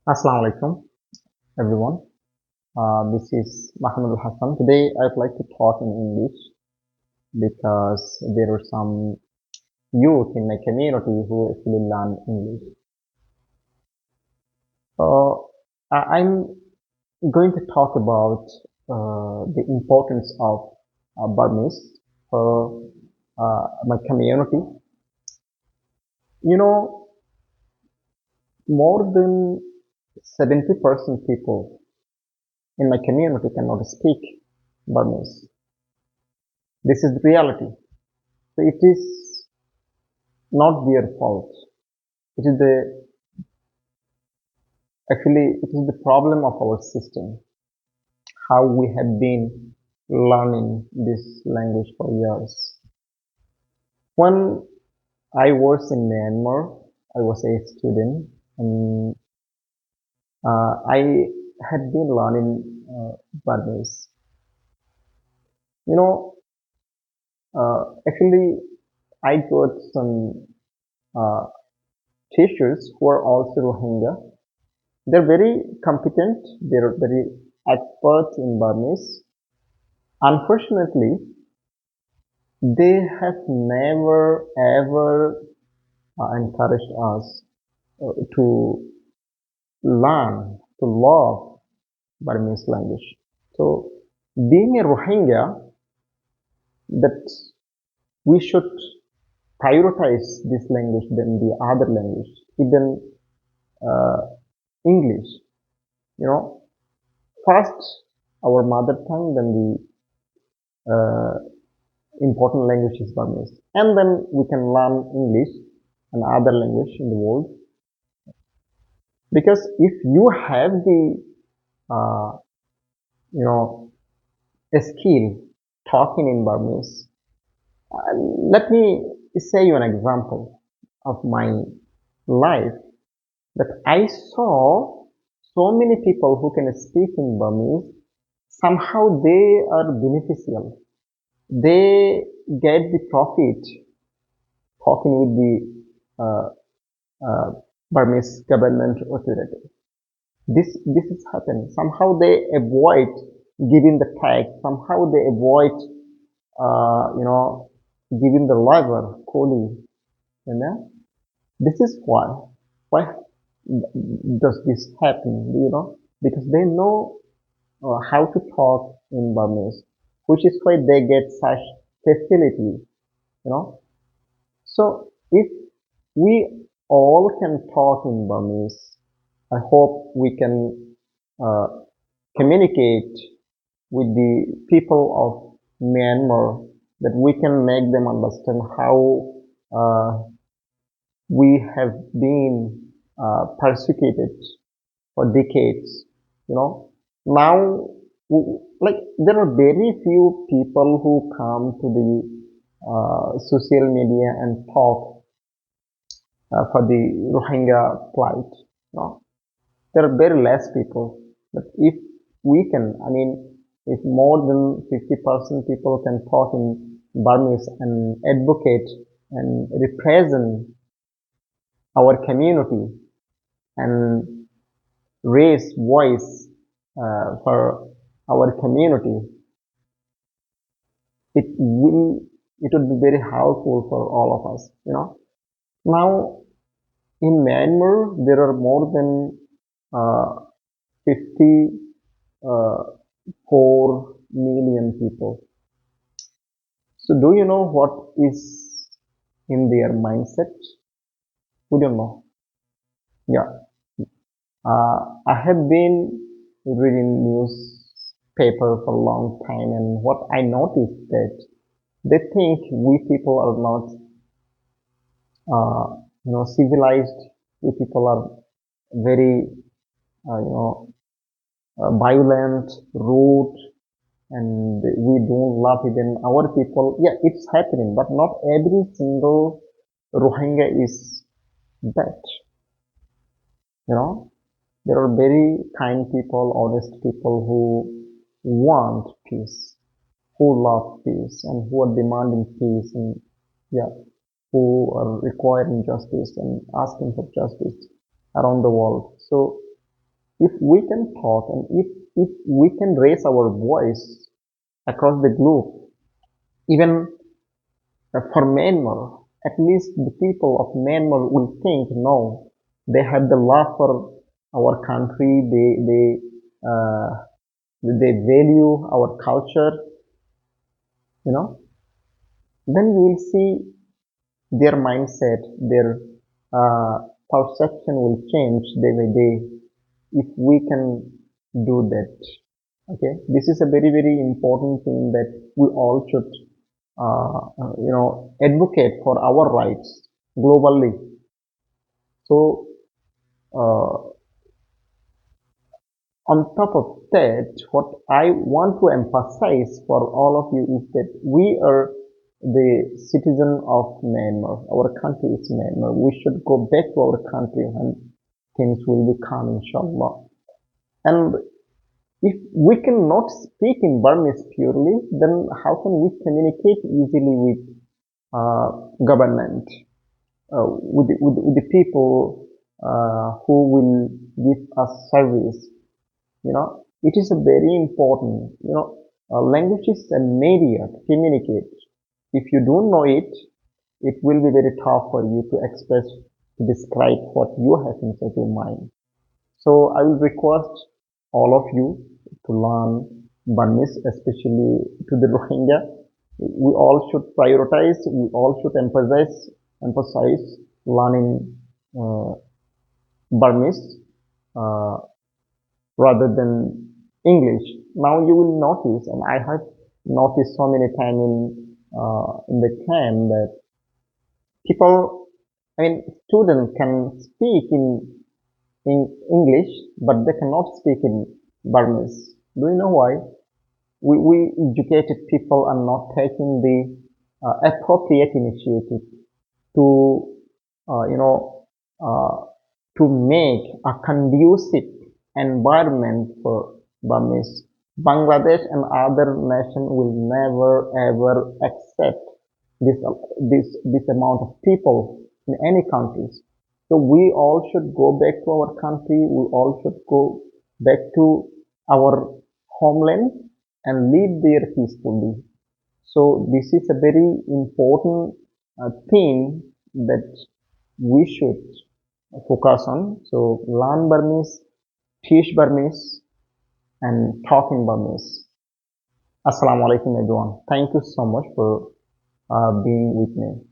Assalamu alaikum, everyone. This is Muhammad Hassan. Today, I'd like to talk in English because there are some youth in my community who actually learn English. I'm going to talk about the importance of Burmese for my community. You know, more than 70% people in my community cannot speak Burmese. This is the reality. So it is not their fault. It is the actually it is the problem of our system. How we have been learning this language for years. When I was in Myanmar, I was a student, and I had been learning Burmese. You know, actually, I got some uh, teachers who are also Rohingya. They're very competent. They're very expert in Burmese. Unfortunately, they have never ever encouraged us to learn, to love Burmese language. So, being a Rohingya, that we should prioritize this language than the other language, even uh, English. You know, first our mother tongue, then the important language is Burmese, and then we can learn English and other language in the world. Because if you have the uh, you know a skill talking in Burmese, uh, let me say you an example of my life that I saw so many people who can speak in Burmese. Somehow they are beneficial. They get the profit talking with the uh, Burmese government authority. This is happening. Somehow they avoid giving the tax. Somehow they avoid giving the labor coolie. You know, this is why. Why does this happen? Do you know? Because they know how to talk in Burmese, which is why they get such facility. You know. So if we all can talk in Burmese, I hope we can uh, communicate with the people of Myanmar, that we can make them understand how uh, we have been persecuted for decades. You know, now like there are very few people who come to the social media and talk for the Rohingya plight. You know, there are very less people. But if we can, I mean, if more than 50% people can talk in Burmese and advocate and represent our community and raise voice for our community, it will it would be very helpful for all of us. You know, now in Myanmar there are more than 50 uh, 4 million people. So, do you know what is in their mindset? We don't know. Yeah. I have been reading newspaper for a long time, and what I noticed that they think we people are not, civilized. We people are very, you know, violent, rude, and we don't love even our people. Yeah, it's happening, but not every single Rohingya is bad. You know, there are very kind people, honest people who want peace, who love peace, and who are demanding peace, and yeah, who are requiring justice and asking for justice around the world. So If we can talk and if we can raise our voice across the globe, even for Myanmar, at least the people of Myanmar will think, no, they have the love for our country, they value our culture, you know, then you will see their mindset, their uh, perception will change day by day if we can do that. Okay, this is a very very important thing that we all should advocate for our rights globally. So uh, on top of that, what I want to emphasize for all of you is that we are the citizen of Myanmar. Our country is Myanmar. We should go back to our country and things will be calm, inshallah. And if we cannot speak in Burmese purely, then how can we communicate easily with government, with the people who will give us service? It is a very important. Language is a media to communicate. If you don't know it, it will be very tough for you to express, to describe what you have inside your mind. So I will request all of you to learn Burmese, especially to the Rohingya. We all should prioritize, we all should emphasize learning uh, Burmese uh, rather than English. Now you will notice, and I have noticed so many times in the camp that people, I mean, students can speak in English, but they cannot speak in Burmese. Do you know why? We educated people are not taking the appropriate initiative to, uh, you know, uh, to make a conducive environment for Burmese. Bangladesh and other nations will never ever accept this this amount of people in any countries. So we all should go back to our country. We all should go back to our homeland and live there peacefully. So this is a very important thing that we should focus on. So learn Burmese, teach Burmese, and talk in Burmese. Assalamu alaikum everyone. Thank you so much for being with me.